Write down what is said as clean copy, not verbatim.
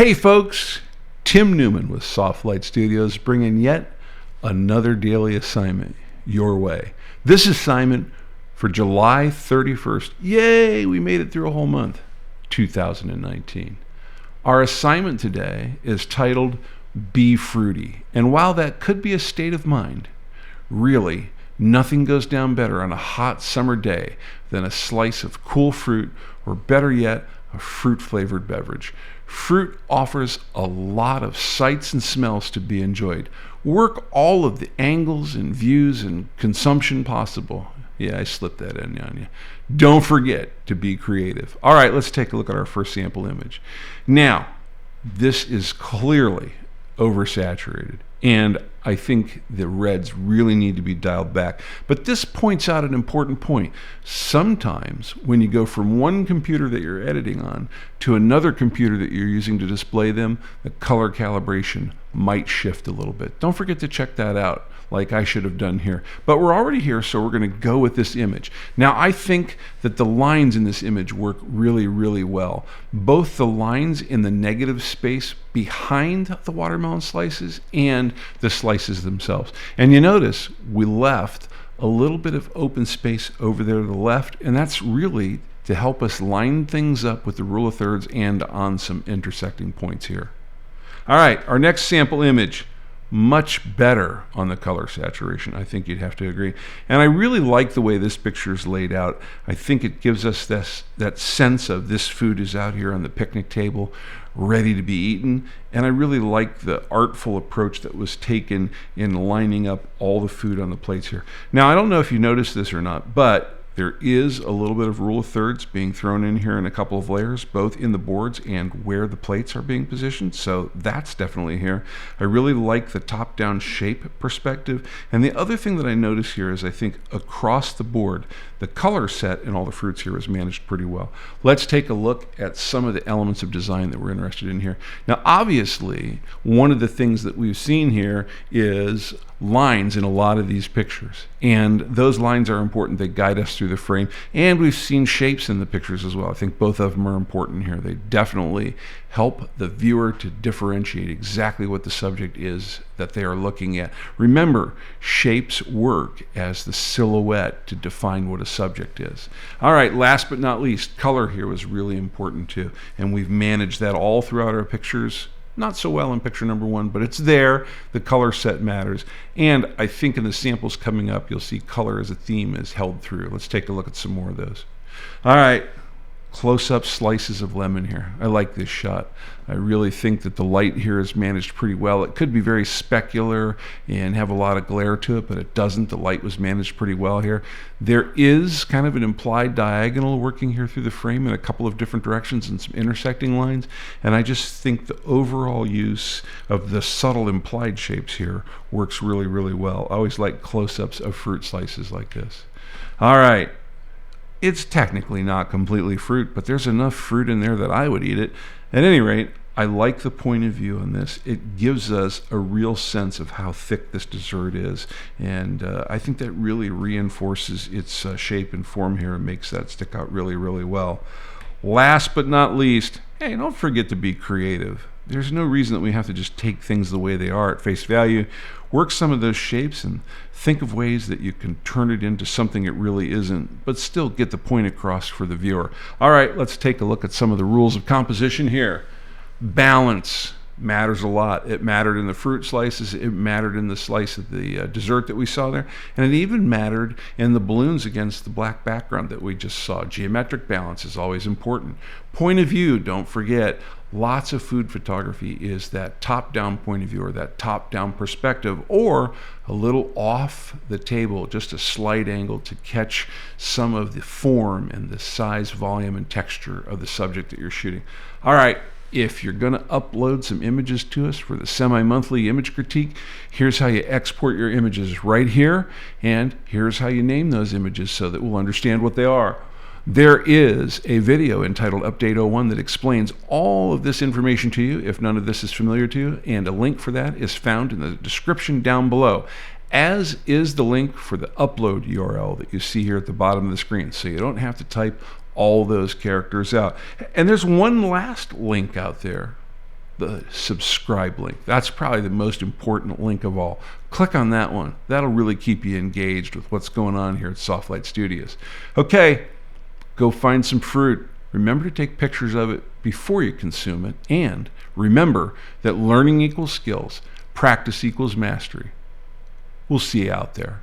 Hey folks, Tim Newman with Soft Light Studios bringing yet another daily assignment your way. This assignment for July 31st. Yay, we made it through a whole month, 2019. Our assignment today is titled Be Fruity. And while that could be a state of mind, really, nothing goes down better on a hot summer day than a slice of cool fruit, or better yet, a fruit-flavored beverage. Fruit offers a lot of sights and smells to be enjoyed. Work all of the angles and views and consumption possible. Yeah, I slipped that in on you. Don't forget to be creative. All right, let's take a look at our first sample image. Now, this is clearly oversaturated, and I think the reds really need to be dialed back. But this points out an important point. Sometimes when you go from one computer that you're editing on to another computer that you're using to display them, the color calibration might shift a little bit. Don't forget to check that out, like I should have done here. But we're already here, so we're going to go with this image. Now, I think that the lines in this image work really, really well. Both the lines in the negative space behind the watermelon slices and the slices themselves. And you notice we left a little bit of open space over there to the left, and that's really to help us line things up with the rule of thirds and on some intersecting points here. All right, our next sample image, much better on the color saturation. I think you'd have to agree. And I really like the way this picture is laid out. I think it gives us that sense of this food is out here on the picnic table, ready to be eaten. And I really like the artful approach that was taken in lining up all the food on the plates here. Now, I don't know if you noticed this or not, but there is a little bit of rule of thirds being thrown in here in a couple of layers, both in the boards and where the plates are being positioned. So that's definitely here. I really like the top-down shape perspective. And the other thing that I notice here is I think across the board, the color set in all the fruits here is managed pretty well. Let's take a look at some of the elements of design that we're interested in here. Now, obviously, one of the things that we've seen here is lines in a lot of these pictures, and those lines are important. They guide us through the frame, and we've seen shapes in the pictures as well. I think both of them are important here. They definitely help the viewer to differentiate exactly what the subject is that they are looking at. Remember, shapes work as the silhouette to define what a subject is. All right, last but not least, color here was really important too, and we've managed that all throughout our pictures. Not so well in picture number one, but it's there. The color set matters. And I think in the samples coming up, you'll see color as a theme is held through. Let's take a look at some more of those. All right, close-up slices of lemon here. I like this shot. I really think that the light here is managed pretty well. It could be very specular and have a lot of glare to it, but it doesn't. The light was managed pretty well here. There is kind of an implied diagonal working here through the frame in a couple of different directions and some intersecting lines. And I just think the overall use of the subtle implied shapes here works really, really well. I always like close-ups of fruit slices like this. All right. It's technically not completely fruit, but there's enough fruit in there that I would eat it. At any rate, I like the point of view on this. It gives us a real sense of how thick this dessert is, and I think that really reinforces its shape and form here and makes that stick out really, really well. Last but not least, hey, don't forget to be creative. There's no reason that we have to just take things the way they are at face value. Work some of those shapes and think of ways that you can turn it into something it really isn't, but still get the point across for the viewer. All right, let's take a look at some of the rules of composition here. Balance matters a lot. It mattered in the fruit slices. It mattered in the slice of the dessert that we saw there. And it even mattered in the balloons against the black background that we just saw. Geometric balance is always important. Point of view, don't forget. Lots of food photography is that top-down point of view or that top-down perspective, or a little off the table, just a slight angle to catch some of the form and the size, volume, and texture of the subject that you're shooting. All right, if you're going to upload some images to us for the semi-monthly image critique, here's how you export your images right here, and here's how you name those images so that we'll understand what they are. There is a video entitled Update 01 that explains all of this information to you if none of this is familiar to you, and a link for that is found in the description down below, as is the link for the upload URL that you see here at the bottom of the screen, so you don't have to type all those characters out. And there's one last link out there the subscribe link. That's probably the most important link of all. Click on that one. That'll really keep you engaged with what's going on here at Soft Lite Studios. Okay, go find some fruit. Remember to take pictures of it before you consume it. And remember that learning equals skills, practice equals mastery. We'll see you out there.